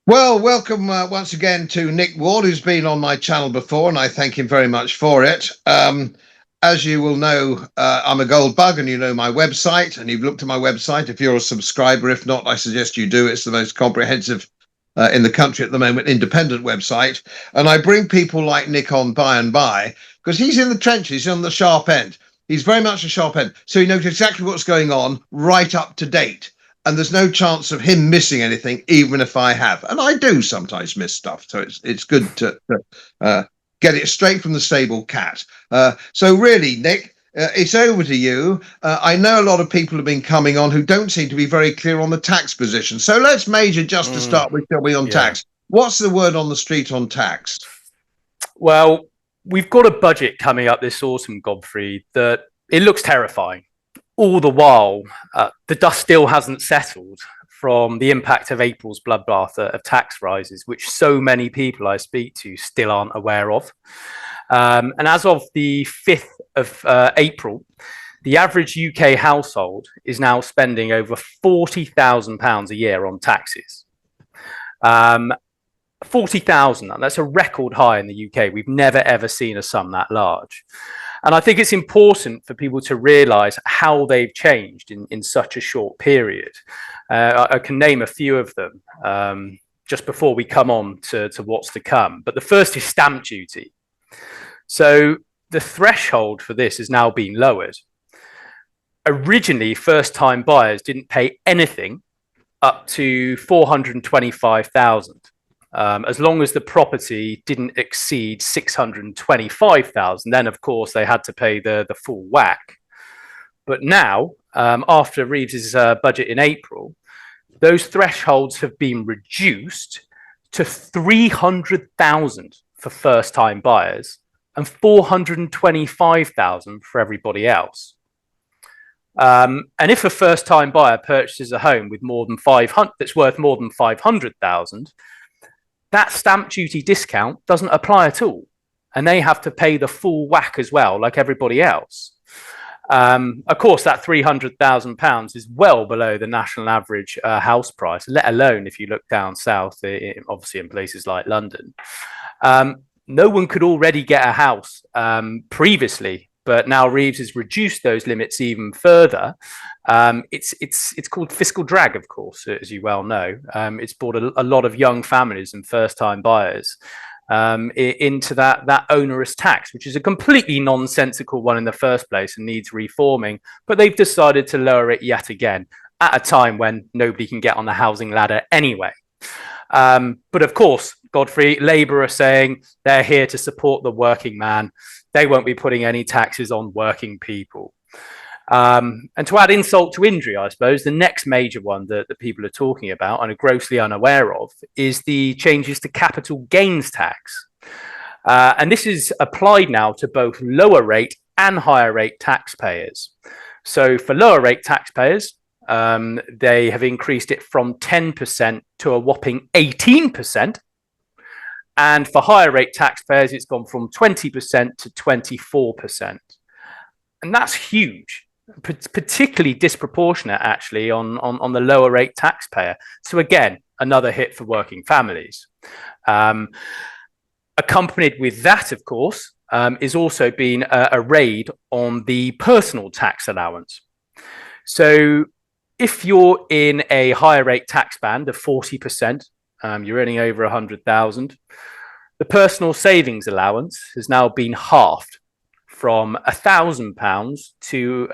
Well, welcome once again to Nick Ward, who's been on my channel before, and I thank him very much for it. As you will know, I'm a gold bug, and you know my website, and you've looked at my website. If you're a subscriber, if not, I suggest you do. It's the most comprehensive in the country at the moment, independent website. And I bring people like Nick on by and by because he's in the trenches, he's on the sharp end. He's very much a sharp end. So he knows exactly what's going on, right up to date. And there's no chance of him missing anything, even if I have. And I do sometimes miss stuff, so it's good to get it straight from the stable cat. So really, Nick, it's over to you. I know a lot of people have been coming on who don't seem to be very clear on the tax position. So let's major just to start with, shall we, on tax. What's the word on the street on tax? Well, we've got a budget coming up this autumn, Godfrey, that it looks terrifying. All the while, the dust still hasn't settled from the impact of April's bloodbath of tax rises, which so many people I speak to still aren't aware of. And as of the 5th of April, the average UK household is now spending over £40,000 a year on taxes. 40,000, that's a record high in the UK. We've never, ever seen a sum that large. And I think it's important for people to realise how they've changed in such a short period. I can name a few of them just before we come on to what's to come. But the first is stamp duty. So the threshold for this has now been lowered. Originally, first-time buyers didn't pay anything up to 425,000. As long as the property didn't exceed 625,000, then of course they had to pay the full whack. But now, after Reeves's budget in April, those thresholds have been reduced to 300,000 for first-time buyers and 425,000 for everybody else. And if a first-time buyer purchases a home with more than 500, that's worth more than 500,000. That stamp duty discount doesn't apply at all. And they have to pay the full whack as well, like everybody else. Of course, that £300,000 is well below the national average house price, let alone if you look down south, obviously in places like London. No one could already get a house previously, but now Reeves has reduced those limits even further. It's called fiscal drag, of course, as you well know. It's brought a lot of young families and first-time buyers into that onerous tax, which is a completely nonsensical one in the first place and needs reforming. But they've decided to lower it yet again at a time when nobody can get on the housing ladder anyway. But of course, Godfrey, Labour are saying they're here to support the working man. They won't be putting any taxes on working people. And to add insult to injury, I suppose, the next major one that people are talking about and are grossly unaware of is the changes to capital gains tax. And this is applied now to both lower rate and higher rate taxpayers. So for lower rate taxpayers, they have increased it from 10% to a whopping 18%. And for higher rate taxpayers, it's gone from 20% to 24%. And that's huge, particularly disproportionate, actually, on the lower rate taxpayer. So again, another hit for working families. Accompanied with that, of course, is also been a raid on the personal tax allowance. So if you're in a higher rate tax band of 40%, you're earning over 100,000. The personal savings allowance has now been halved from £1,000 to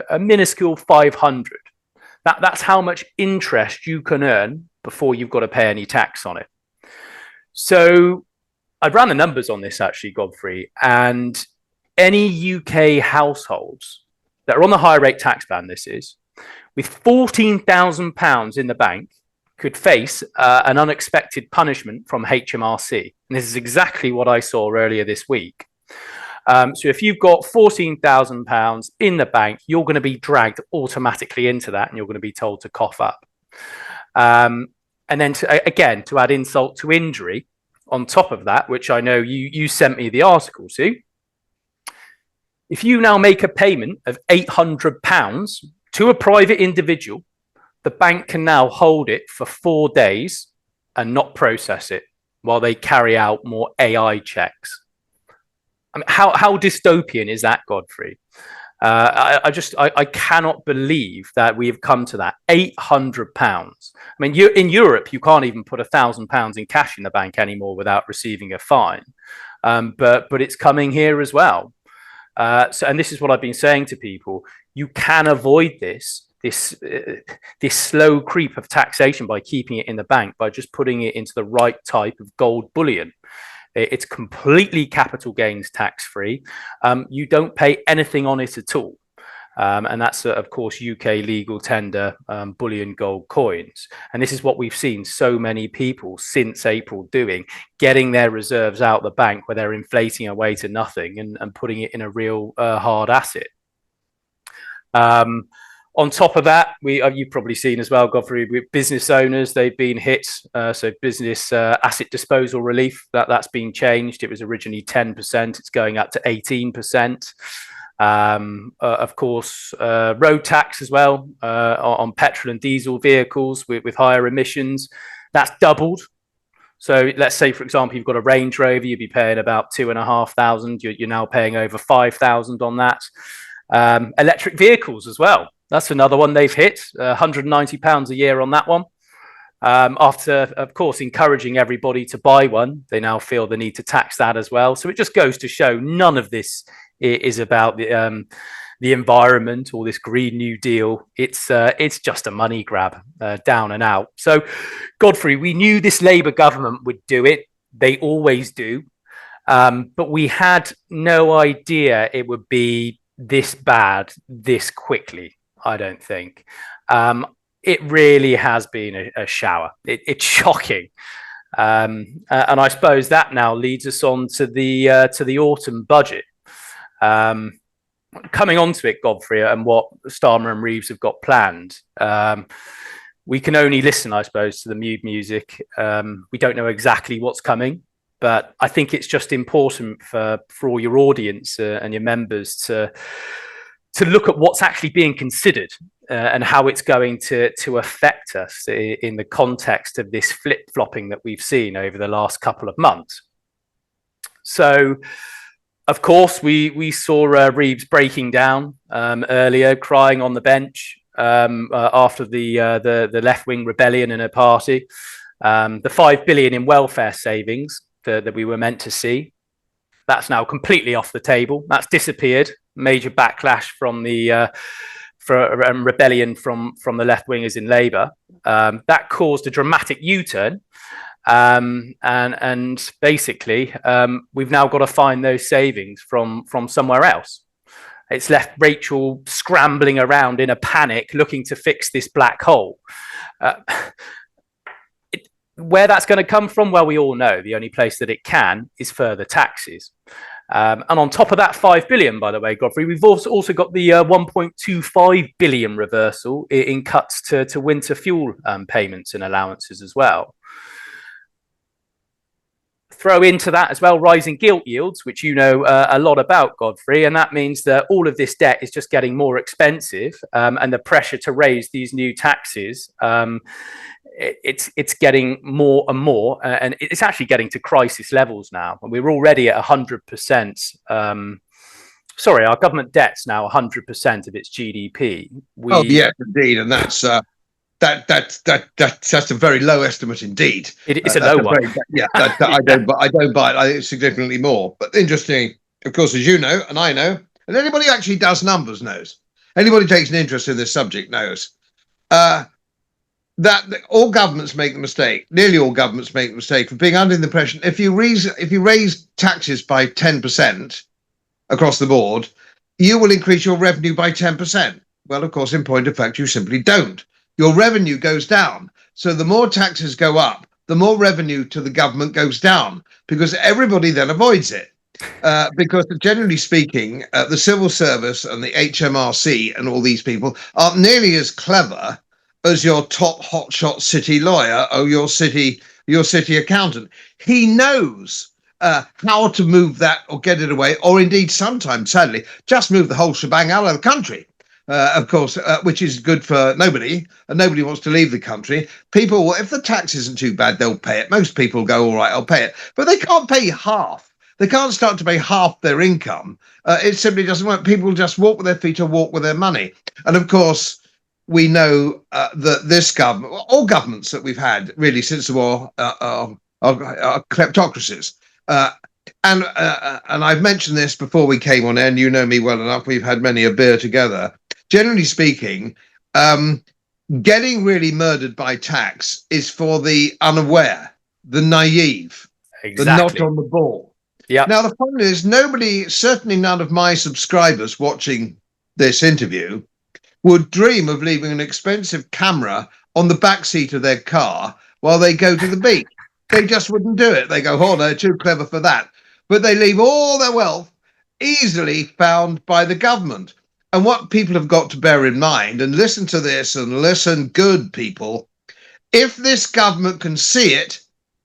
a minuscule 500. That's how much interest you can earn before you've got to pay any tax on it. So I've ran the numbers on this actually, Godfrey, and any UK households that are on the higher rate tax band, this is, with £14,000 in the bank, could face an unexpected punishment from HMRC. And this is exactly what I saw earlier this week. So if you've got £14,000 in the bank, you're going to be dragged automatically into that and you're going to be told to cough up. And then to add insult to injury on top of that, which I know you sent me the article to, if you now make a payment of £800 to a private individual, the bank can now hold it for 4 days and not process it while they carry out more AI checks. I mean, how dystopian is that, Godfrey? I cannot believe that we have come to that. £800. I mean, in Europe, you can't even put £1,000 in cash in the bank anymore without receiving a fine. But it's coming here as well. And this is what I've been saying to people: you can avoid this slow creep of taxation by keeping it in the bank, by just putting it into the right type of gold bullion. It's completely capital gains tax free. You don't pay anything on it at all. And that's, of course, UK legal tender bullion gold coins. And this is what we've seen so many people since April doing, getting their reserves out the bank where they're inflating away to nothing and putting it in a real hard asset. On top of that, you've probably seen as well, Godfrey, with business owners, they've been hit. So business asset disposal relief, that's been changed. It was originally 10%. It's going up to 18%. Of course, road tax as well on petrol and diesel vehicles with higher emissions. That's doubled. So let's say, for example, you've got a Range Rover, you'd be paying about £2,500. You're now paying over £5,000 on that. Electric vehicles as well. That's another one they've hit, £190 a year on that one. After, of course, encouraging everybody to buy one, they now feel the need to tax that as well. So it just goes to show none of this is about the environment or this Green New Deal. It's just a money grab, down and out. So, Godfrey, we knew this Labour government would do it. They always do. But we had no idea it would be this bad this quickly, I don't think. It really has been a shower. It's shocking. And I suppose that now leads us on to the autumn budget. Coming on to it, Godfrey, and what Starmer and Reeves have got planned. We can only listen, I suppose, to the mood music. We don't know exactly what's coming, but I think it's just important for all your audience and your members to look at what's actually being considered and how it's going to affect us in the context of this flip-flopping that we've seen over the last couple of months. So, of course, we saw Reeves breaking down earlier, crying on the bench after the left-wing rebellion in her party. The £5 billion in welfare savings that we were meant to see, that's now completely off the table. That's disappeared. Major backlash from the rebellion from the left wingers in Labour. That caused a dramatic U-turn, and basically we've now got to find those savings from somewhere else. It's left Rachel scrambling around in a panic, looking to fix this black hole. Where that's going to come from, well, we all know the only place that it can is further taxes. And on top of that £5 billion, by the way, Godfrey, we've also got the £1.25 billion reversal in cuts to winter fuel payments and allowances as well. Throw into that as well rising gilt yields, which you know a lot about, Godfrey, and that means that all of this debt is just getting more expensive, and the pressure to raise these new taxes, it's getting more and more, and it's actually getting to crisis levels now. And we're already at 100%. Sorry, our government debt's now 100% of its GDP. Oh, yeah, indeed, and that's a very low estimate indeed. It's a low one. I don't buy it. I think it's significantly more. But interesting, of course, as you know, and I know, and anybody who actually does numbers knows. Anybody who takes an interest in this subject knows that all governments make the mistake. Nearly all governments make the mistake of being under the impression if you raise taxes by 10% across the board, you will increase your revenue by 10%. Well, of course, in point of fact, you simply don't. Your revenue goes down. So the more taxes go up, the more revenue to the government goes down, because everybody then avoids it. Because generally speaking, the civil service and the HMRC and all these people aren't nearly as clever as your top hotshot city lawyer or your city accountant. He knows how to move that or get it away, or indeed sometimes, sadly, just move the whole shebang out of the country. of course, which is good for nobody, and nobody wants to leave the country. People, well, if the tax isn't too bad, they'll pay it. Most people go, all right, I'll pay it, but they can't pay half. They can't start to pay half their income. It simply doesn't work. People just walk with their feet or walk with their money. And of course, we know that this government, all governments that we've had really since the war, are kleptocracies. And I've mentioned this before we came on air, and you know me well enough. We've had many a beer together. Generally speaking, getting really murdered by tax is for the unaware, the naive, the not on the ball. Yeah. Now, the problem is nobody, certainly none of my subscribers watching this interview, would dream of leaving an expensive camera on the back seat of their car while they go to the beach. They just wouldn't do it. They go, oh, they're too clever for that. But they leave all their wealth easily found by the government. And what people have got to bear in mind, and listen to this and listen good, people, if this government can see it,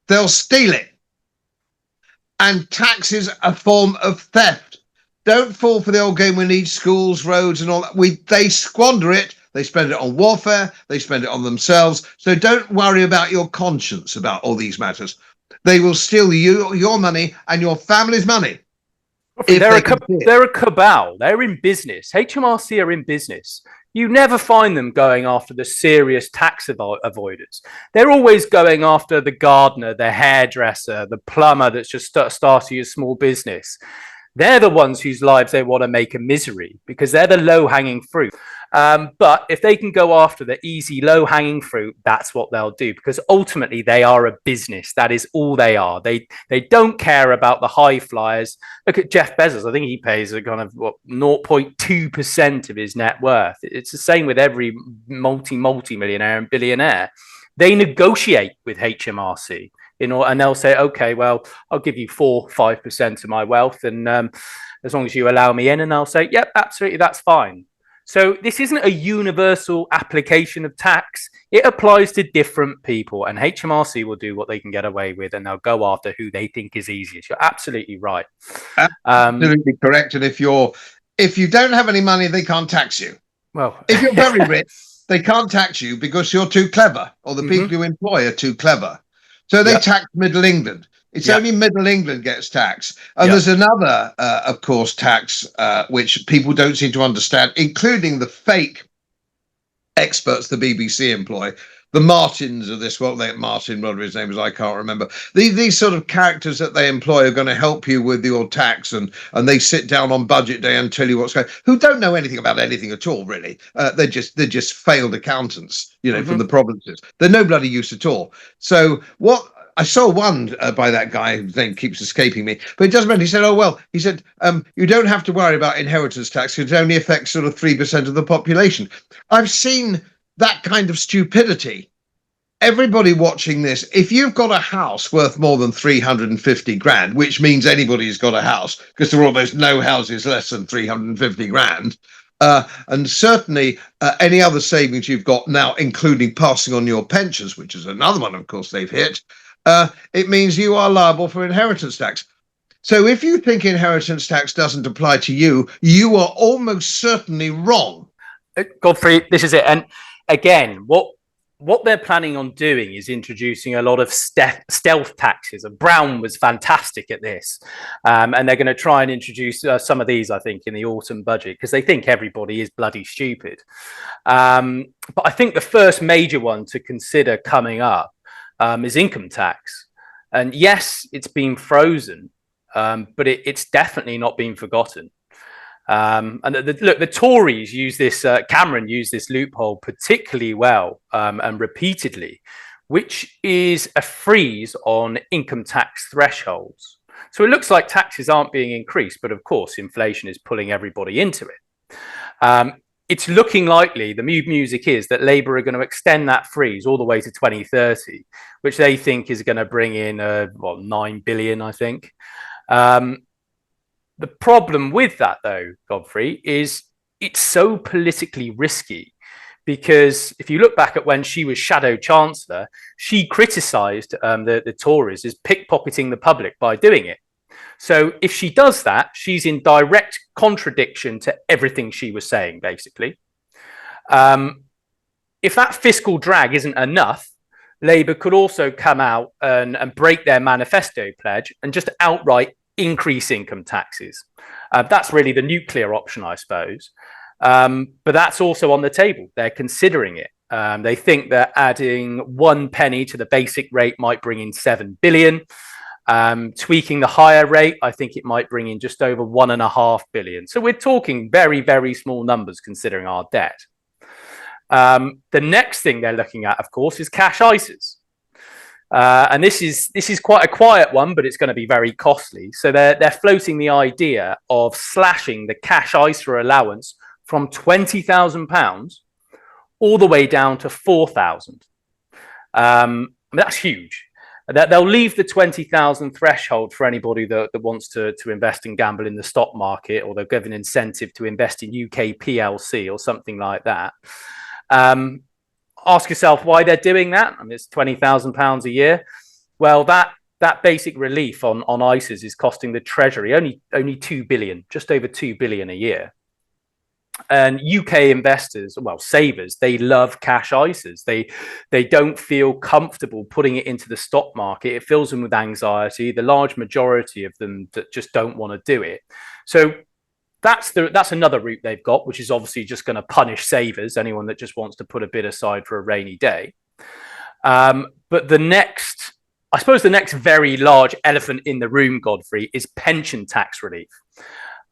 they'll steal it. And tax is a form of theft. Don't fall for the old game. We need schools, roads and all that. They squander it. They spend it on warfare. They spend it on themselves. So don't worry about your conscience about all these matters. They will steal your money and your family's money. They're a cabal. They're in business. HMRC are in business. You never find them going after the serious tax avoiders. They're always going after the gardener, the hairdresser, the plumber that's just starting a small business. They're the ones whose lives they want to make a misery because they're the low-hanging fruit. But if they can go after the easy, low-hanging fruit, that's what they'll do because ultimately they are a business. That is all they are. They don't care about the high flyers. Look at Jeff Bezos. I think he pays a kind of 0.2% of his net worth. It's the same with every multi-millionaire and billionaire. They negotiate with HMRC. And they'll say, okay, well, I'll give you 4-5% of my wealth, and as long as you allow me in, and I'll say, yep, absolutely, that's fine. So this isn't a universal application of tax. It applies to different people, and HMRC will do what they can get away with, and they'll go after who they think is easiest. You're absolutely right. Absolutely correct. And if you don't have any money, they can't tax you. Well, if you're very rich, they can't tax you because you're too clever, or the people you employ are too clever. So they tax Middle England. It's only Middle England gets taxed. And there's another, of course, tax, which people don't seem to understand, including the fake experts the BBC employ, the Martins of this world, Martin, whatever his name is, I can't remember. These sort of characters that they employ are going to help you with your tax, and they sit down on budget day and tell you what's going on, who don't know anything about anything at all, really. They're just failed accountants, from the provinces. They're no bloody use at all. So what I saw one by that guy whose name keeps escaping me, but it doesn't matter. He said, oh, well, he said, you don't have to worry about inheritance tax. It only affects sort of 3% of the population. I've seen that kind of stupidity. Everybody watching this, if you've got a house worth more than 350 grand, which means anybody's got a house, because there are almost no houses less than 350 grand, and certainly any other savings you've got now, including passing on your pensions, which is another one, of course, they've hit, it means you are liable for inheritance tax. So if you think inheritance tax doesn't apply to you, you are almost certainly wrong. Godfrey, this is it. And again, what they're planning on doing is introducing a lot of stealth taxes. And Brown was fantastic at this. And they're going to try and introduce some of these, I think, in the autumn budget, because they think everybody is bloody stupid. But I think the first major one to consider coming up is income tax. And yes, it's been frozen, but it's definitely not been forgotten. And look, the Tories use this, Cameron used this loophole particularly well and repeatedly, which is a freeze on income tax thresholds. So it looks like taxes aren't being increased, but of course, inflation is pulling everybody into it. It's looking likely, the music is that Labour are going to extend that freeze all the way to 2030, which they think is going to bring in, 9 billion, I think. The problem with that, though, Godfrey, is it's so politically risky because if you look back at when she was Shadow Chancellor, she criticised the Tories as pickpocketing the public by doing it. So if she does that, she's in direct contradiction to everything she was saying, basically. If that fiscal drag isn't enough, Labour could also come out and break their manifesto pledge and just outright increase income taxes. That's really the nuclear option, I suppose. But that's also on the table. They're considering it. They think that adding 1 penny to the basic rate might bring in 7 billion. Tweaking the higher rate, I think it might bring in just over 1.5 billion. So we're talking very, very small numbers considering our debt. The next thing they're looking at, of course, is cash ISAs. And this is quite a quiet one, but it's going to be very costly. So they're floating the idea of slashing the cash ISA allowance from £20,000 all the way down to 4,000. That's huge. They'll leave the 20,000 threshold for anybody that wants to invest and gamble in the stock market, or they'll give an incentive to invest in UK PLC or something like that. Ask yourself why they're doing that. I mean, it's £20,000 a year. Well, that basic relief on ISAs is costing the Treasury only 2 billion, just over 2 billion a year. And UK investors, well, savers, they love cash ISAs. They don't feel comfortable putting it into the stock market. It fills them with anxiety. The large majority of them that just don't want to do it. So that's another route they've got, which is obviously just going to punish savers, anyone that just wants to put a bit aside for a rainy day. But the next very large elephant in the room, Godfrey, is pension tax relief.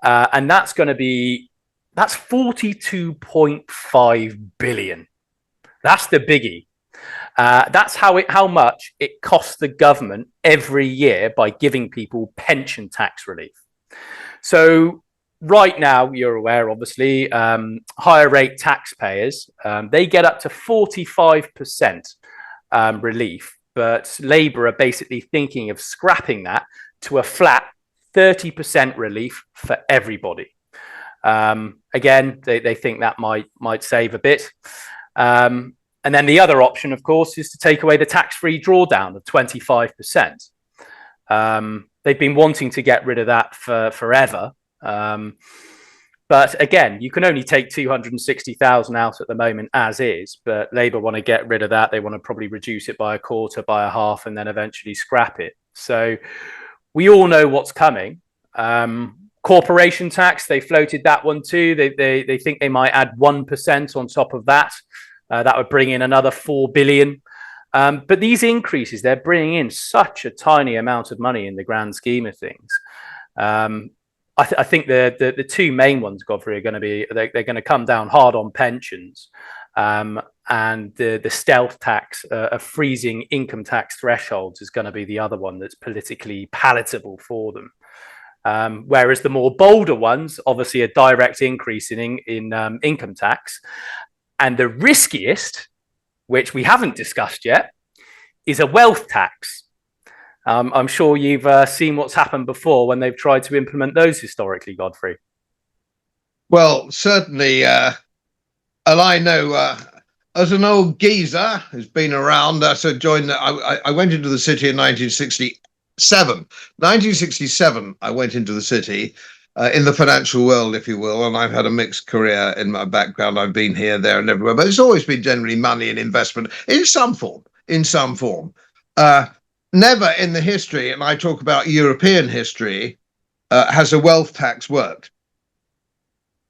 And that's 42.5 billion. That's the biggie. That's how much it costs the government every year by giving people pension tax relief. So right now, you're aware, obviously, higher rate taxpayers, they get up to 45% relief, but Labour are basically thinking of scrapping that to a flat 30% relief for everybody. Again, they think that might save a bit. And then the other option, of course, is to take away the tax-free drawdown of 25%. They've been wanting to get rid of that for forever. But again, you can only take 260,000 out at the moment as is, but Labour want to get rid of that. They want to probably reduce it by a quarter, by a half, and then eventually scrap it. So we all know what's coming. Corporation tax, they floated that one too. They think they might add 1% on top of that. That would bring in another 4 billion. But these increases, they're bringing in such a tiny amount of money in the grand scheme of things. I think the two main ones, Godfrey, are going to be, they're going to come down hard on pensions. And the stealth tax of freezing income tax thresholds is going to be the other one that's politically palatable for them. Whereas the more bolder ones, obviously a direct increase in income tax. And the riskiest, which we haven't discussed yet, is a wealth tax. I'm sure you've seen what's happened before when they've tried to implement those historically, Godfrey. Well, certainly. And I know as an old geezer who's been around, I went into the city in 1967. 1967, I went into the city in the financial world, if you will, and I've had a mixed career in my background. I've been here, there, and everywhere, but it's always been generally money and investment in some form. Never in the history, and I talk about European history, has a wealth tax worked.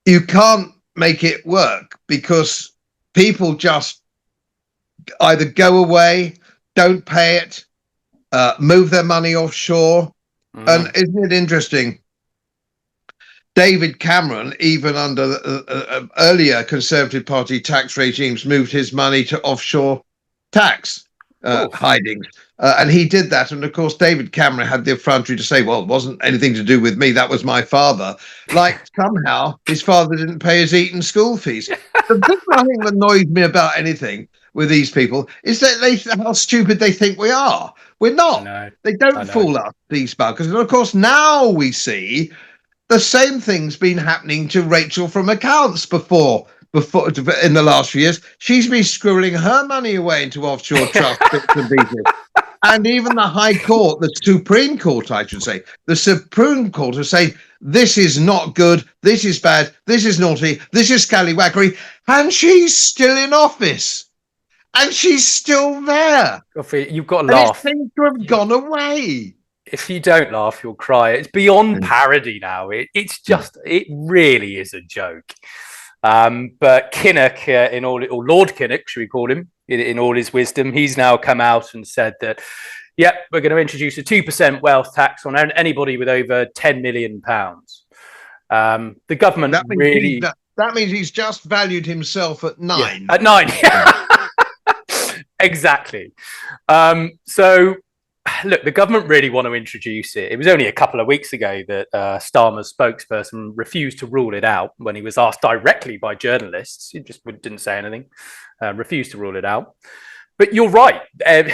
You can't make it work because people just either go away, don't pay it, move their money offshore. And isn't it interesting? David Cameron, even under the earlier Conservative Party tax regimes, moved his money to offshore tax hidings. And he did that. And of course, David Cameron had the effrontery to say, well, it wasn't anything to do with me. That was my father. Like somehow his father didn't pay his Eton school fees. The thing I think that annoys me about anything with these people is that how stupid they think we are. We're not. They don't fool us, these buggers. And of course, now we see the same thing's been happening to Rachel from accounts before in the last few years. She's been squirreling her money away into offshore trusts and pieces. And even the High Court, the Supreme Court, I should say, the Supreme Court is saying this is not good, this is bad, this is naughty, this is scallywaggery, and she's still in office, and she's still there. Godfrey, you've got to And it laugh. seems to have gone away. If you don't laugh, you'll cry. It's beyond parody now. It's just, it really is a joke. But Kinnock, or Lord Kinnock, should we call him, in all his wisdom, he's now come out and said that, yep, we're going to introduce a 2% wealth tax on anybody with over £10 million. The government that means he's just valued himself at 9. Yeah, at 9. Exactly. So, look, the government really want to introduce it. It was only a couple of weeks ago that Starmer's spokesperson refused to rule it out when he was asked directly by journalists. He just didn't say anything, refused to rule it out. But you're right. The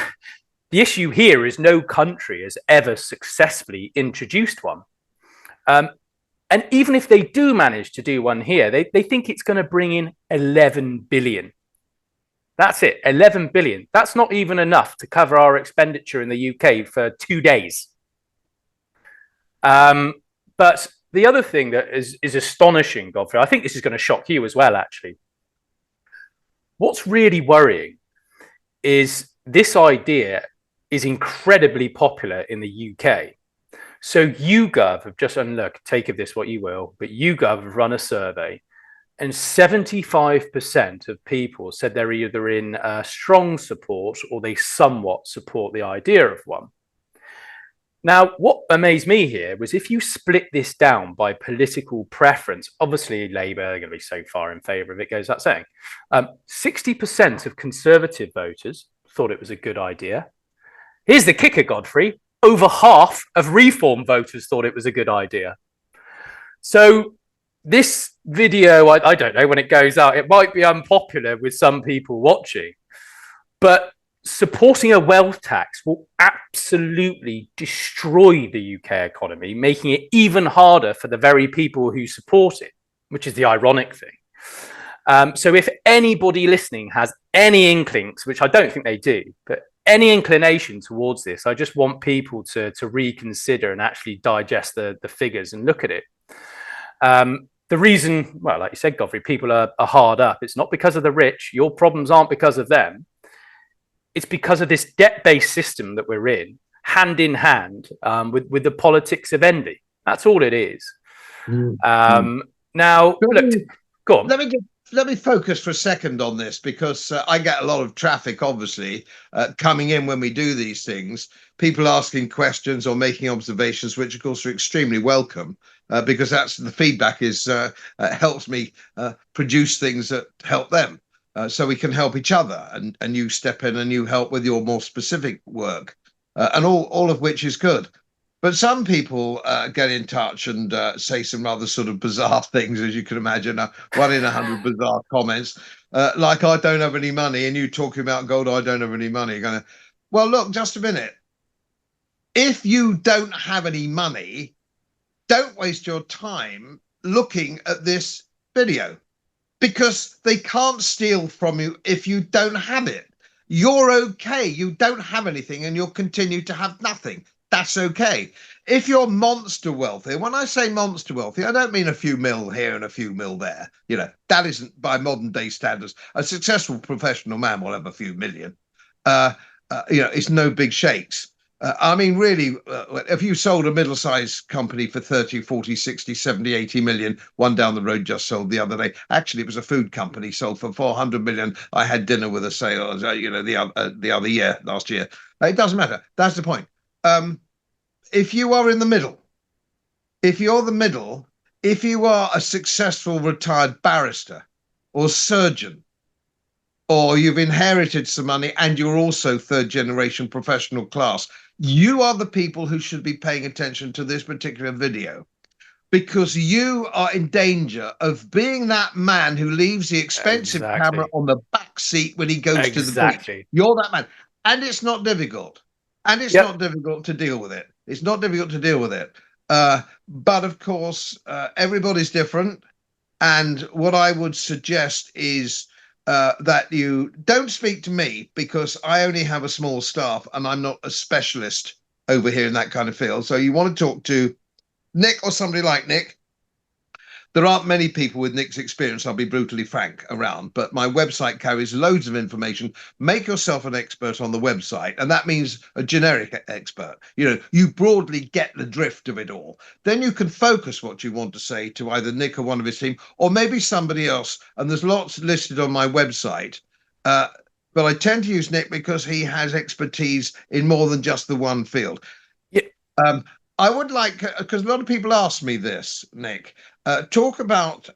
issue here is no country has ever successfully introduced one. And even if they do manage to do one here, they think it's going to bring in 11 billion. That's it, 11 billion. That's not even enough to cover our expenditure in the UK for 2 days. But the other thing that is astonishing, Godfrey, I think this is going to shock you as well, actually. What's really worrying is this idea is incredibly popular in the UK. So YouGov have just, and look, take of this what you will, but YouGov have run a survey, and 75% of people said they're either in strong support or they somewhat support the idea of one. Now, what amazed me here was if you split this down by political preference, obviously Labour are going to be so far in favour of it, goes that saying. 60% of Conservative voters thought it was a good idea. Here's the kicker, Godfrey. Over half of Reform voters thought it was a good idea. So this video, I don't know when it goes out, it might be unpopular with some people watching, but supporting a wealth tax will absolutely destroy the UK economy, making it even harder for the very people who support it, which is the ironic thing. So if anybody listening has any inklings, which I don't think they do, but any inclination towards this, I just want people to reconsider and actually digest the figures and look at it. The reason, well, like you said, Godfrey, people are hard up. It's not because of the rich. Your problems aren't because of them. It's because of this debt-based system that we're in, hand with the politics of envy. That's all it is. Now, look, go on. Let me focus for a second on this, because I get a lot of traffic, obviously, coming in when we do these things, people asking questions or making observations, which of course are extremely welcome, because that's the feedback helps me produce things that help them, so we can help each other, and you step in and you help with your more specific work, and all of which is good. But some people get in touch and say some rather sort of bizarre things, as you can imagine. 1 in 100 bizarre comments, like I don't have any money, and you talking about gold, I don't have any money. You're going, well, look, just a minute. If you don't have any money, don't waste your time looking at this video, because they can't steal from you if you don't have it. You're okay. You don't have anything and you'll continue to have nothing. That's okay. If you're monster wealthy, when I say monster wealthy, I don't mean a few mil here and a few mil there. You know, that isn't by modern day standards. A successful professional man will have a few million. You know, it's no big shakes. I mean, really, if you sold a middle-sized company for 30, 40, 60, 70, 80 million, one down the road just sold the other day. Actually, it was a food company sold for 400 million. I had dinner with a sale, you know, the other year, last year. It doesn't matter. That's the point. If you are in the middle, if you're the middle, if you are a successful retired barrister or surgeon, or you've inherited some money and you're also third generation professional class, you are the people who should be paying attention to this particular video, because you are in danger of being that man who leaves the expensive camera on the back seat when he goes to the beach. You're that man. And it's not difficult. And it's not difficult to deal with it. It's not difficult to deal with it. But of course, everybody's different. And what I would suggest is that you don't speak to me, because I only have a small staff and I'm not a specialist over here in that kind of field. So you want to talk to Nick or somebody like Nick. There aren't many people with Nick's experience, I'll be brutally frank, around, but my website carries loads of information. Make yourself an expert on the website, and that means a generic expert. You broadly get the drift of it all. Then you can focus what you want to say to either Nick or one of his team, or maybe somebody else. And there's lots listed on my website. But I tend to use Nick because he has expertise in more than just the one field. Yeah. I would like, because a lot of people ask me this, Nick, talk about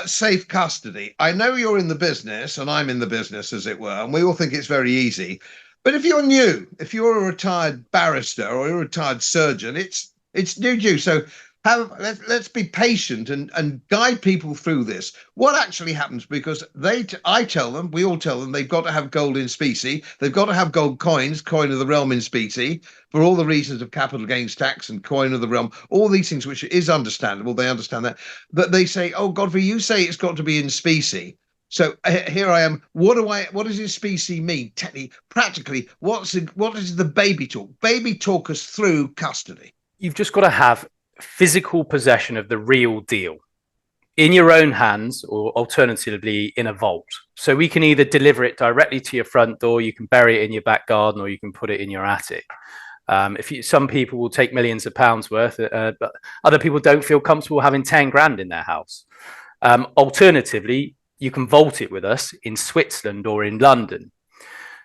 safe custody. I know you're in the business and I'm in the business, as it were, and we all think it's very easy. But if you're new, if you're a retired barrister or a retired surgeon, it's new to you. So let's be patient and guide people through this. What actually happens, because I tell them, we all tell them, they've got to have gold in specie. They've got to have gold coins, coin of the realm in specie, for all the reasons of capital gains tax and coin of the realm, all these things, which is understandable. They understand that. But they say, oh, Godfrey, you say it's got to be in specie. So here I am. What does in specie mean? Technically, practically, what is the baby talk? Baby talk us through custody. You've just got to have physical possession of the real deal in your own hands, or alternatively in a vault. So we can either deliver it directly to your front door, you can bury it in your back garden, or you can put it in your attic. Some people will take millions of pounds worth, but other people don't feel comfortable having 10 grand in their house. Alternatively, you can vault it with us in Switzerland or in London.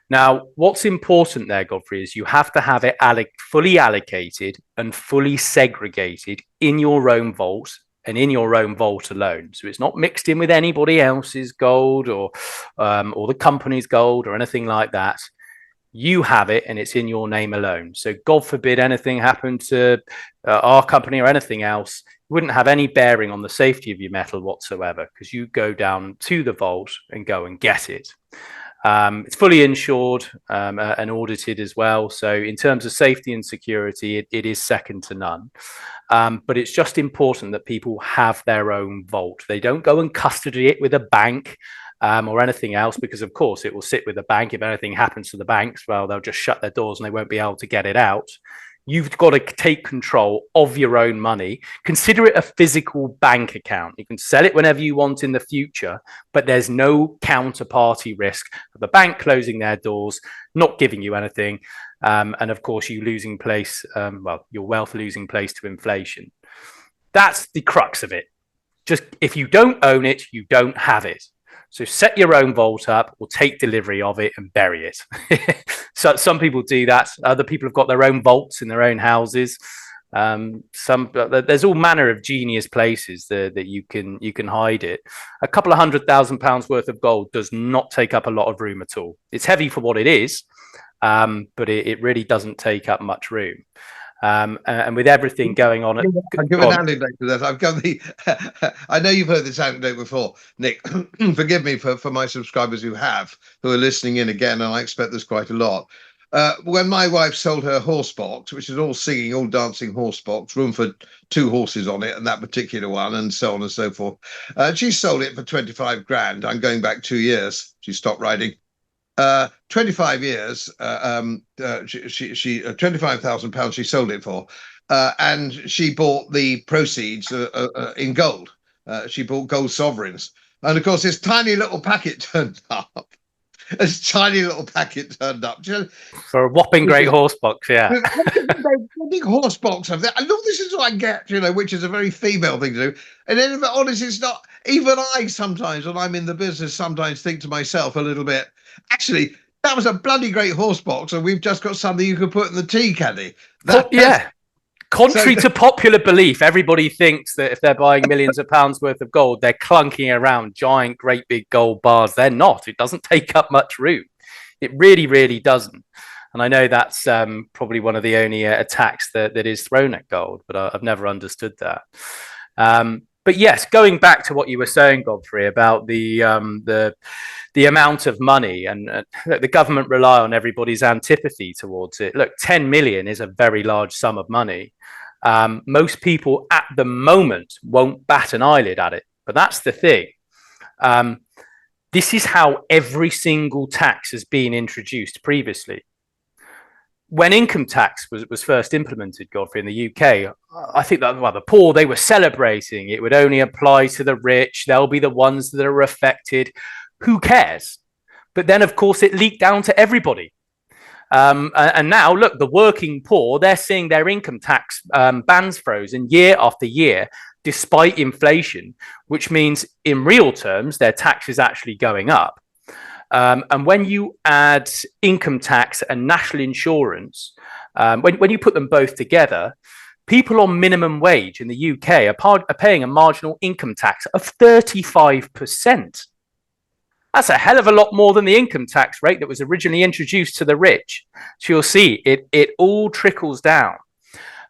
Now, what's important there, Godfrey, is you have to have it fully allocated and fully segregated in your own vault and in your own vault alone. So it's not mixed in with anybody else's gold or the company's gold or anything like that. You have it and it's in your name alone. So God forbid anything happened to our company or anything else, it wouldn't have any bearing on the safety of your metal whatsoever, because you go down to the vault and go and get it. It's fully insured and audited as well. So in terms of safety and security, it is second to none. But it's just important that people have their own vault. They don't go and custody it with a bank or anything else, because of course it will sit with the bank. If anything happens to the banks, well, they'll just shut their doors and they won't be able to get it out. You've got to take control of your own money. Consider it a physical bank account. You can sell it whenever you want in the future, but there's no counterparty risk of the bank closing their doors, not giving you anything, and of course you losing place, your wealth losing place to inflation. That's the crux of it. Just if you don't own it, you don't have it. So set your own vault up or take delivery of it and bury it. So some people do that. Other people have got their own vaults in their own houses. There's all manner of genius places that you can hide it. A couple of £100,000 worth of gold does not take up a lot of room at all. It's heavy for what it is, but it really doesn't take up much room. And with everything going on, I'll give an anecdote to that. I've got I know you've heard this anecdote before, Nick. Forgive me for my subscribers who are listening in again, and I expect there's quite a lot. When my wife sold her horse box, which is all singing, all dancing horse box, room for 2 horses on it, and that particular one, and so on and so forth, she sold it for 25 grand. I'm going back 2 years. She stopped riding. 25 years, she £25,000 she sold it for, and she bought the proceeds in gold. She bought gold sovereigns, and of course this tiny little packet turned up. This tiny little packet turned up for a whopping great horse box. Yeah, big horse box of that. I know this is what I get, which is a very female thing to do. And then, but honestly, it's not. Even I sometimes, when I'm in the business, sometimes think to myself a little bit, actually, that was a bloody great horse box, and we've just got something you could put in the tea caddy. Yeah. Contrary to popular belief, everybody thinks that if they're buying millions of pounds worth of gold, they're clunking around giant, great big gold bars. They're not. It doesn't take up much room. It really, really doesn't. And I know that's probably one of the only attacks that is thrown at gold, but I've never understood that. But yes, going back to what you were saying, Godfrey, about the amount of money, and the government rely on everybody's antipathy towards it. Look, 10 million is a very large sum of money. Most people at the moment won't bat an eyelid at it, but that's the thing. This is how every single tax has been introduced previously. When income tax was first implemented, Godfrey, in the UK, I think that the poor, they were celebrating. It would only apply to the rich. They'll be the ones that are affected. Who cares? But then, of course, it leaked down to everybody. And now, look, the working poor, they're seeing their income tax bands frozen year after year, despite inflation, which means in real terms, their tax is actually going up. And when you add income tax and national insurance, when you put them both together, people on minimum wage in the UK are paying a marginal income tax of 35%. That's a hell of a lot more than the income tax rate that was originally introduced to the rich. So you'll see it all trickles down.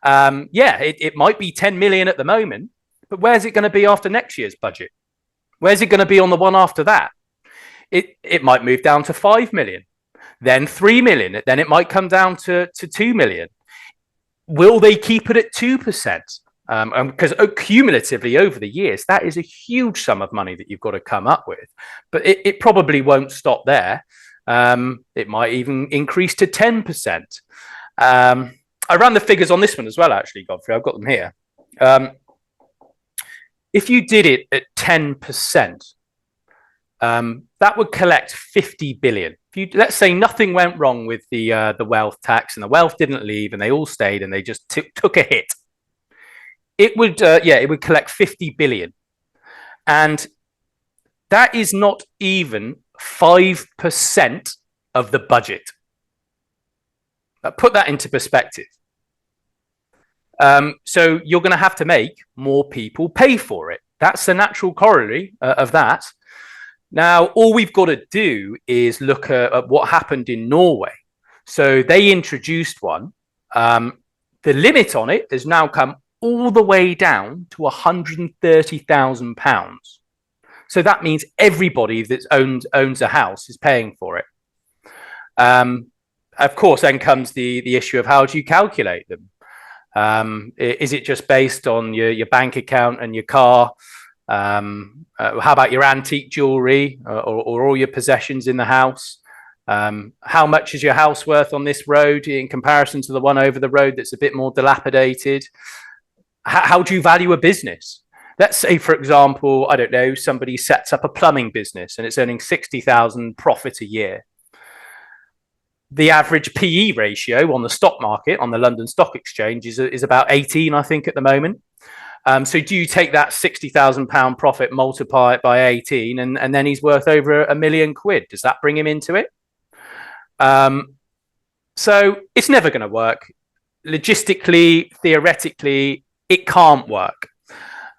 It might be 10 million at the moment, but where's it going to be after next year's budget? Where's it going to be on the one after that? It might move down to 5 million, then 3 million, then it might come down to 2 million. Will they keep it at 2%? Because cumulatively over the years, that is a huge sum of money that you've got to come up with. But it probably won't stop there. It might even increase to 10%. I ran the figures on this one as well, actually, Godfrey. I've got them here. If you did it at 10%, that would collect 50 billion. Let's say nothing went wrong with the wealth tax and the wealth didn't leave and they all stayed and they just took a hit. It would collect 50 billion. And that is not even 5% of the budget. Put that into perspective. So you're going to have to make more people pay for it. That's the natural corollary of that. Now, all we've got to do is look at what happened in Norway. So they introduced one. The limit on it has now come all the way down to £130,000. So that means everybody that owns a house is paying for it. Of course, then comes the issue of how do you calculate them? Is it just based on your bank account and your car? How about your antique jewelry or all your possessions in the house? How much is your house worth on this road in comparison to the one over the road that's a bit more dilapidated? How do you value a business? Let's say, for example, I don't know, somebody sets up a plumbing business and it's earning 60,000 profit a year. The average PE ratio on the stock market, on the London Stock Exchange, is about 18, I think, at the moment. So do you take that £60,000 profit, multiply it by 18, and then he's worth over £1 million? Does that bring him into it? So it's never going to work. Logistically, theoretically, it can't work.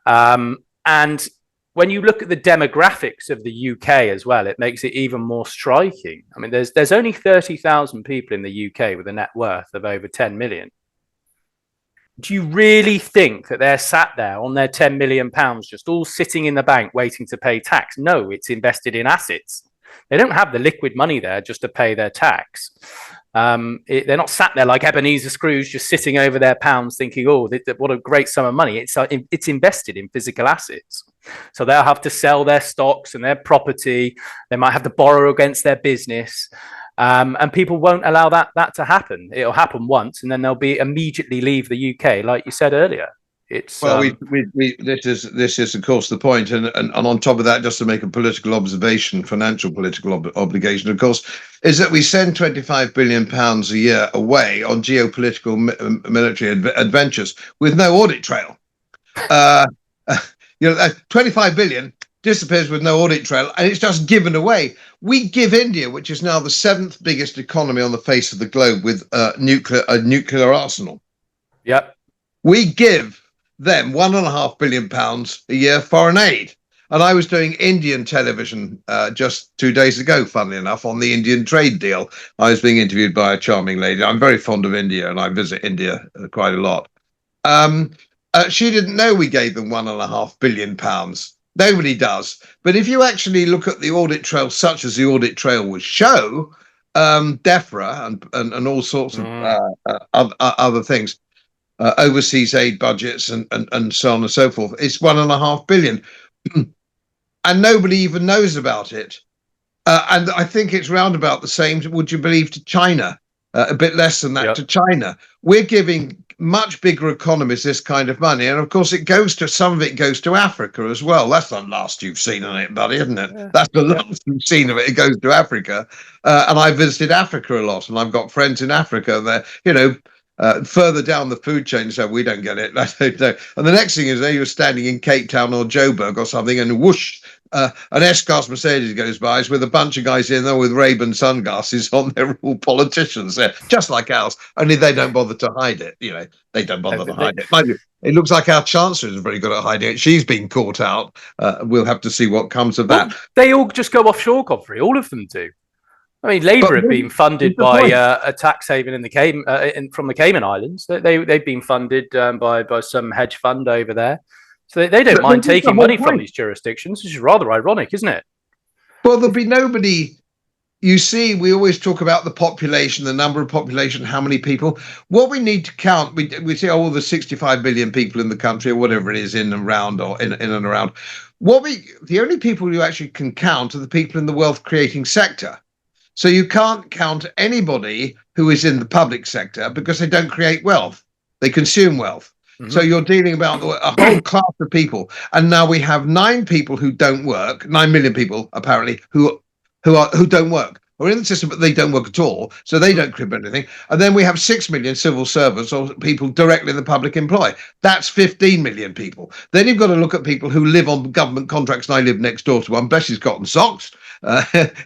And when you look at the demographics of the UK as well, it makes it even more striking. I mean, there's only 30,000 people in the UK with a net worth of over 10 million. Do you really think that they're sat there on their £10 million just all sitting in the bank waiting to pay tax? No, it's invested in assets. They don't have the liquid money there just to pay their tax. They're not sat there like Ebenezer Scrooge just sitting over their pounds thinking, oh, what a great sum of money. It's invested in physical assets. So they'll have to sell their stocks and their property. They might have to borrow against their business. And people won't allow that to happen. It'll happen once and then they'll be immediately leave the UK, like you said earlier. It's this is of course the point, and on top of that, just to make a political observation, financial political obligation, of course, is that we send £25 billion a year away on geopolitical military adventures with no audit trail. 25 billion disappears with no audit trail, and it's just given away. We give India, which is now the 7th biggest economy on the face of the globe, with a nuclear arsenal. Yep. We give them £1.5 billion a year foreign aid. And I was doing Indian television just 2 days ago, funnily enough, on the Indian trade deal. I was being interviewed by a charming lady. I'm very fond of India and I visit India quite a lot. She didn't know we gave them £1.5 billion. Nobody does. But if you actually look at the audit trail, such as the audit trail would show, DEFRA and all sorts of other things, overseas aid budgets and so on and so forth, it's £1.5 billion. And nobody even knows about it. And I think it's round about the same, would you believe, to China, a bit less than that to China. We're giving much bigger economies this kind of money. And of course, some of it goes to Africa as well. That's the last you've seen on it, buddy, isn't it? Yeah. That's the last you've seen of it. It goes to Africa. And I visited Africa a lot, and I've got friends in Africa. They're, further down the food chain, so we don't get it. I don't know. And the next thing is, there you're standing in Cape Town or Joburg or something, and whoosh, an S-Class Mercedes goes by with a bunch of guys in there with Ray-Ban sunglasses on. They're all politicians there, just like ours, only they don't bother to hide it. They don't bother to hide it. It looks like our Chancellor is very good at hiding it. She's been caught out. We'll have to see what comes of that. They all just go offshore, Godfrey. All of them do. I mean, Labour have been funded by a tax haven in the from the Cayman Islands. They've been funded by some hedge fund over there. So they don't mind taking money from these jurisdictions, which is rather ironic, isn't it? Well, there'll be nobody. You see, we always talk about the population, the number of population, how many people. What we need to count, we say, oh, there's 65 million people in the country, or whatever it is, in and around, or in and around. The only people you actually can count are the people in the wealth creating sector. So you can't count anybody who is in the public sector because they don't create wealth. They consume wealth. Mm-hmm. So you're dealing about a whole class of people. And now we have 9 people who don't work, 9 million people, apparently, who don't work, or in the system, but they don't work at all. So they don't contribute anything. And then we have 6 million civil servants or people directly in the public employ. That's 15 million people. Then you've got to look at people who live on government contracts. And I live next door to one. Bless his cotton socks.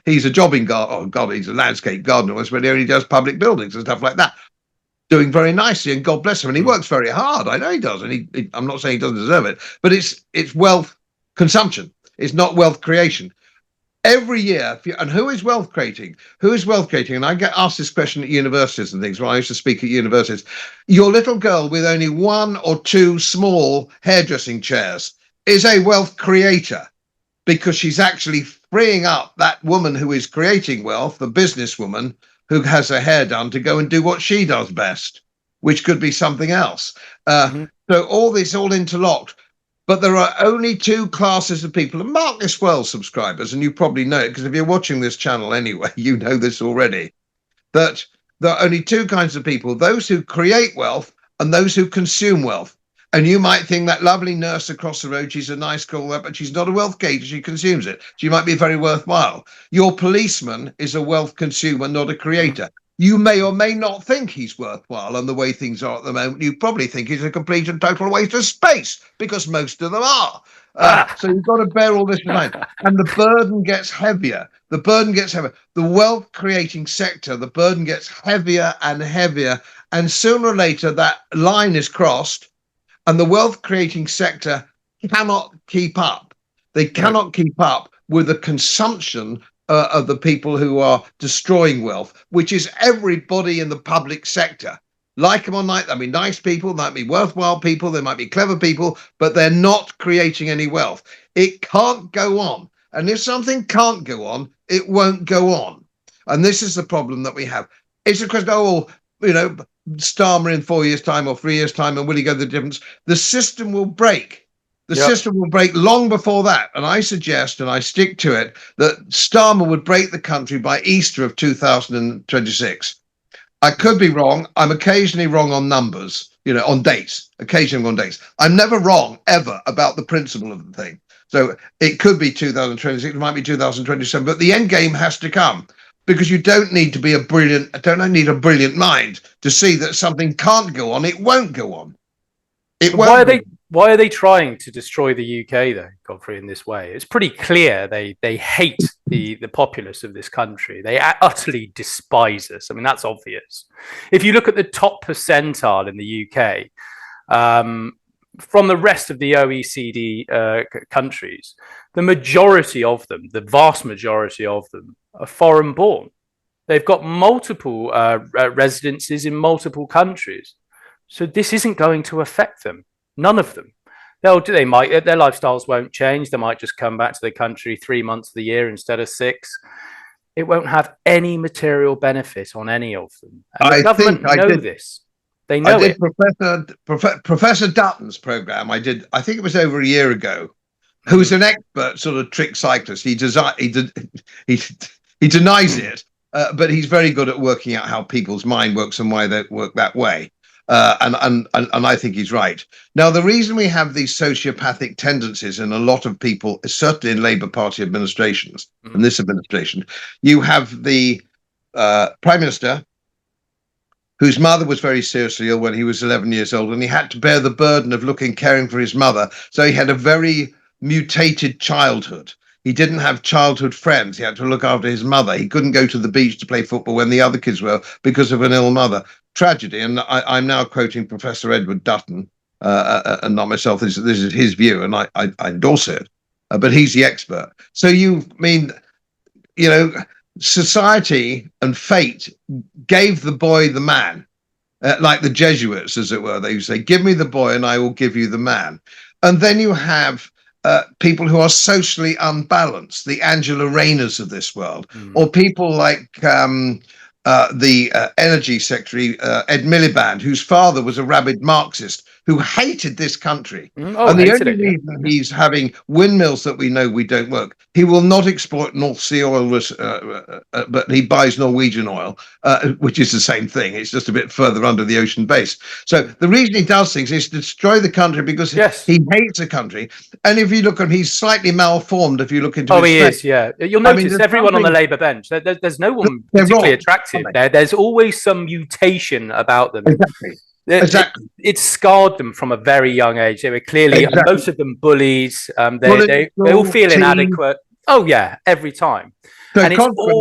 He's a jobbing gardener. Oh God, he's a landscape gardener, but he only does public buildings and stuff like that. Doing very nicely, and God bless him. And he works very hard. I know he does, and I'm not saying he doesn't deserve it, but it's wealth consumption. It's not wealth creation. Every year, and who is wealth creating? Who is wealth creating? And I get asked this question at universities and things when I used to speak at universities. Your little girl with only 1 or 2 small hairdressing chairs is a wealth creator, because she's actually freeing up that woman who is creating wealth, the businesswoman who has her hair done, to go and do what she does best, which could be something else. So all this all interlocked. But there are only 2 classes of people, and mark this well, subscribers, and you probably know it, because if you're watching this channel anyway, you know this already, that there are only 2 kinds of people: those who create wealth and those who consume wealth. And you might think that lovely nurse across the road, she's a nice girl, but she's not a wealth creator, she consumes it. She might be very worthwhile. Your policeman is a wealth consumer, not a creator. You may or may not think he's worthwhile, and the way things are at the moment, you probably think he's a complete and total waste of space, because most of them are. So you've got to bear all this in mind. And the burden gets heavier. The burden gets heavier. The wealth creating sector, the burden gets heavier and heavier. And sooner or later, that line is crossed, and the wealth creating sector cannot keep up. They cannot keep up with the consumption of the people who are destroying wealth, which is everybody in the public sector. Like them or not, they might be nice people, they might be worthwhile people, they might be clever people, but they're not creating any wealth. It can't go on. And if something can't go on, it won't go on. And this is the problem that we have. It's a question, Starmer in 4 years' time or 3 years' time, and will he go the difference? The system will break. The system will break long before that. And I suggest, and I stick to it, that Starmer would break the country by Easter of 2026. I could be wrong. I'm occasionally wrong on numbers, on dates, occasionally on dates. I'm never wrong, ever, about the principle of the thing. So it could be 2026, it might be 2027, but the end game has to come. Because you don't need to be a brilliant mind to see that something can't go on. It won't go on. Why are they trying to destroy the UK though, Godfrey, in this way? It's pretty clear they hate the populace of this country. They utterly despise us. I mean, that's obvious. If you look at the top percentile in the UK, from the rest of the OECD countries, the majority of them, the vast majority of them, are foreign born. They've got multiple residences in multiple countries. So this isn't going to affect them. None of them. Their lifestyles won't change. They might just come back to their country 3 months of the year instead of 6. It won't have any material benefit on any of them. And the government know this. They know it. Professor Dutton's program. I think it was over a year ago. who's an expert sort of trick cyclist. He denies it, but he's very good at working out how people's mind works and why they work that way. And I think he's right. Now, the reason we have these sociopathic tendencies in a lot of people, certainly in Labour Party administrations, and this administration, you have the Prime Minister whose mother was very seriously ill when he was 11 years old, and he had to bear the burden of caring for his mother. So he had a very mutated childhood. He didn't have childhood friends. He had to look after his mother. He couldn't go to the beach to play football when the other kids were because of an ill mother. Tragedy. And I'm now quoting Professor Edward Dutton, and not myself. This is his view, and I endorse it. But he's the expert. So society and fate gave the boy the man, like the Jesuits, as it were. They used to say, "Give me the boy, and I will give you the man." And then you have people who are socially unbalanced, the Angela Rayners of this world, or people like the Energy Secretary, Ed Miliband, whose father was a rabid Marxist who hated this country. And the only reason he's having windmills that we know we don't work, he will not exploit North Sea oil, but he buys Norwegian oil, which is the same thing. It's just a bit further under the ocean base. So the reason he does things is to destroy the country because he hates the country. And if you look at him, he's slightly malformed if you look into his he is, yeah. You'll notice everyone on the Labour bench, there's no one particularly attractive there. There's always some mutation about them. Exactly. It scarred them from a very young age. They were clearly, most of them bullies. They all feel inadequate. Oh yeah, every time. So and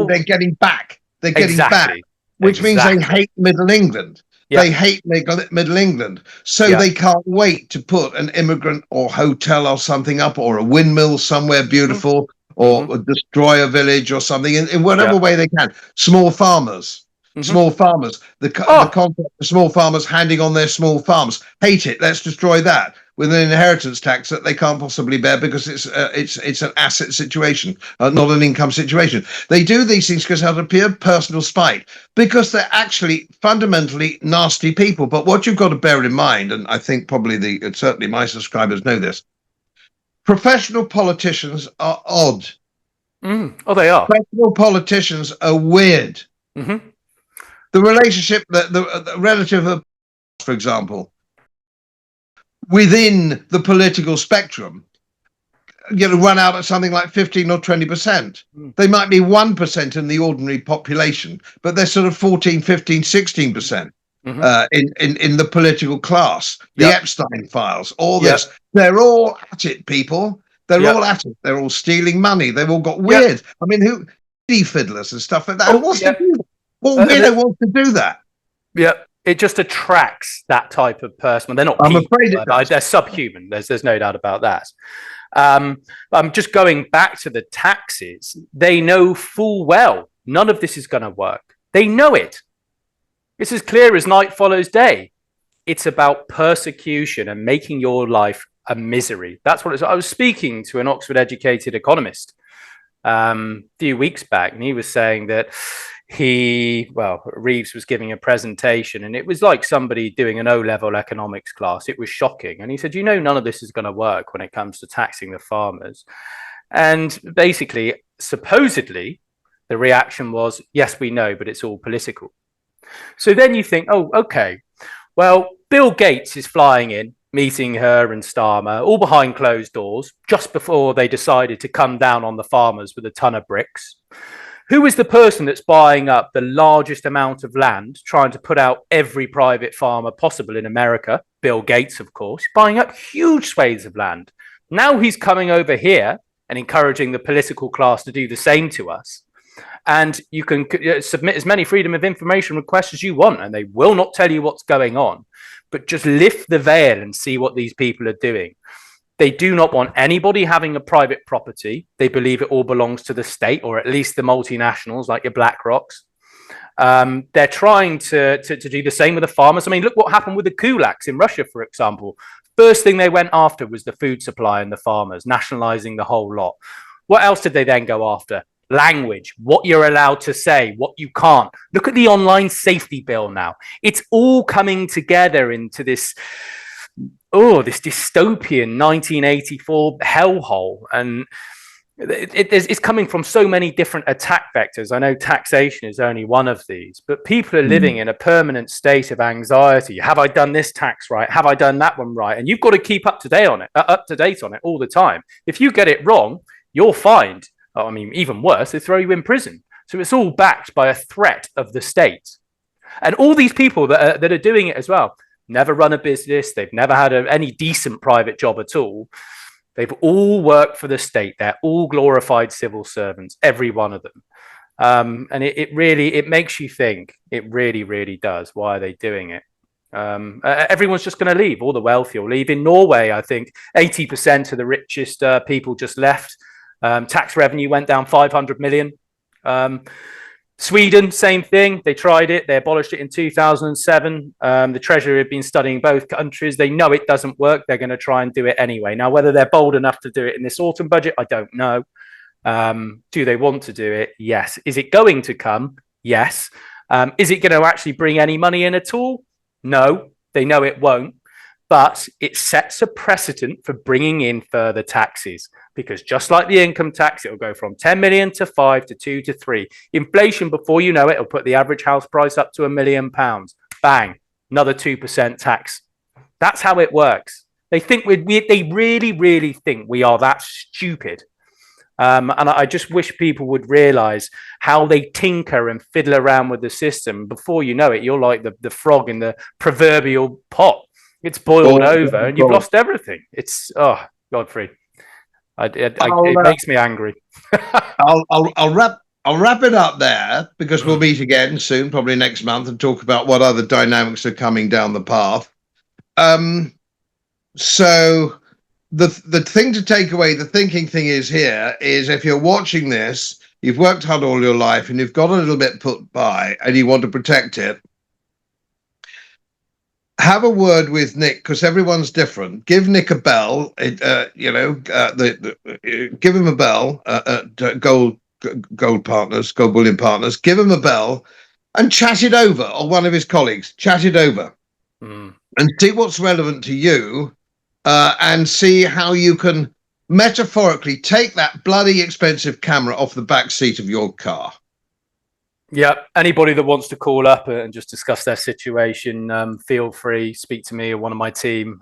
they're getting back. They're getting back, which means they hate Middle England. Yeah. They hate Middle England. So they can't wait to put an immigrant or hotel or something up, or a windmill somewhere beautiful, or destroy a village or something in whatever way they can. Small farmers. Small farmers, the concept of small farmers handing on their small farms, hate it. Let's destroy that with an inheritance tax that they can't possibly bear because it's an asset situation, not an income situation. They do these things because out of pure personal spite, because they're actually fundamentally nasty people. But what you've got to bear in mind, and I think probably certainly my subscribers know this, professional politicians are odd. Oh, they are. Professional politicians are weird. The relationship, the relative of, for example, within the political spectrum, run out at something like 15 or 20%. They might be 1% in the ordinary population, but they're sort of 14, 15, 16% in the political class. The Epstein files, all this. They're all at it, people. They're all at it. They're all stealing money. They've all got weird. I mean, fiddlers and stuff like that. What weirdo wants to do that? Yeah, it just attracts that type of person. They're not. I'm afraid they're subhuman. There's no doubt about that. I'm just going back to the taxes. They know full well none of this is going to work. They know it. It's as clear as night follows day. It's about persecution and making your life a misery. That's what it's. I was speaking to an Oxford-educated economist a few weeks back, and he was saying that Reeves was giving a presentation, and it was like somebody doing an O-level economics class. It was shocking. And he said, none of this is going to work when it comes to taxing the farmers. And basically, supposedly, the reaction was, yes, we know, but it's all political. So then you think, oh, okay, well, Bill Gates is flying in, meeting her and Starmer, all behind closed doors, just before they decided to come down on the farmers with a ton of bricks. Who is the person that's buying up the largest amount of land, trying to put out every private farmer possible in America? Bill Gates, of course, buying up huge swathes of land. Now he's coming over here and encouraging the political class to do the same to us. And you can submit as many freedom of information requests as you want, and they will not tell you what's going on. But just lift the veil and see what these people are doing. They do not want anybody having a private property. They believe it all belongs to the state, or at least the multinationals like your BlackRocks. They're trying to do the same with the farmers. I mean, look what happened with the kulaks in Russia, for example. First thing they went after was the food supply and the farmers, nationalizing the whole lot. What else did they then go after? Language, what you're allowed to say, what you can't. Look at the online safety bill now. It's all coming together into this this dystopian 1984 hellhole, and it's coming from so many different attack vectors. I know taxation is only one of these, but people are living in a permanent state of anxiety. Have I done this tax right? Have I done that one right? And you've got to keep up to date on it all the time. If you get it wrong, you're fined. I mean, even worse, they throw you in prison. So it's all backed by a threat of the state. And all these people that are doing it as well, never run a business. They've never had any decent private job at all. They've all worked for the state. They're all glorified civil servants, every one of them. And it really makes you think. It really, really does. Why are they doing it? Everyone's just going to leave. All the wealthy will leave. In Norway, I think 80% of the richest people just left. Tax revenue went down 500 million. Sweden, same thing. They tried it. They abolished it in 2007. The Treasury have been studying both countries. They know it doesn't work. They're going to try and do it anyway. Now, whether they're bold enough to do it in this autumn budget, I don't know. Do they want to do it? Yes. Is it going to come? Yes. Is it going to actually bring any money in at all? No. They know it won't. But it sets a precedent for bringing in further taxes, because just like the income tax, it will go from 10 million to 5 to 2 to 3. Inflation, before you know it, will put the average house price up to £1 million. Bang, another 2% tax. That's how it works. They think they really, really think we are that stupid. And I just wish people would realize how they tinker and fiddle around with the system. Before you know it, you're like the frog in the proverbial pot. It's boiled over and you've lost everything. It's, Godfrey, it makes me angry. I'll wrap it up there, because we'll meet again soon, probably next month, and talk about what other dynamics are coming down the path. So the thing to take away, the thinking thing is here, is if you're watching this, you've worked hard all your life and you've got a little bit put by and you want to protect it, have a word with Nick, because everyone's different. Give Nick a bell. Give him a bell. Gold Bullion Partners. Give him a bell and chat it over, or one of his colleagues. Chat it over and see what's relevant to you, and see how you can metaphorically take that bloody expensive camera off the back seat of your car. Yeah, anybody that wants to call up and just discuss their situation, feel free, speak to me or one of my team.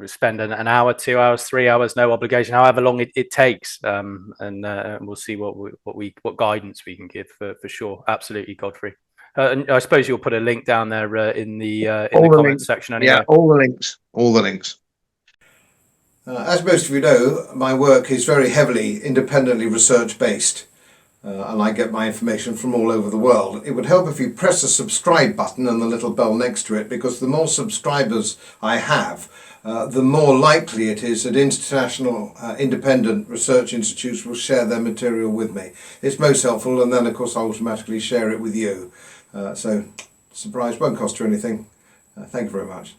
Spend an hour, 2 hours, 3 hours, no obligation, however long it takes, and we'll see what guidance we can give for sure. Absolutely, Godfrey. And I suppose you'll put a link down there in the comments section anyway. Yeah, all the links. As most of you know, my work is very heavily independently research based. And I get my information from all over the world. It would help if you press the subscribe button and the little bell next to it, because the more subscribers I have, the more likely it is that international independent research institutes will share their material with me. It's most helpful, and then of course I automatically share it with you. So surprise, won't cost you anything. Thank you very much.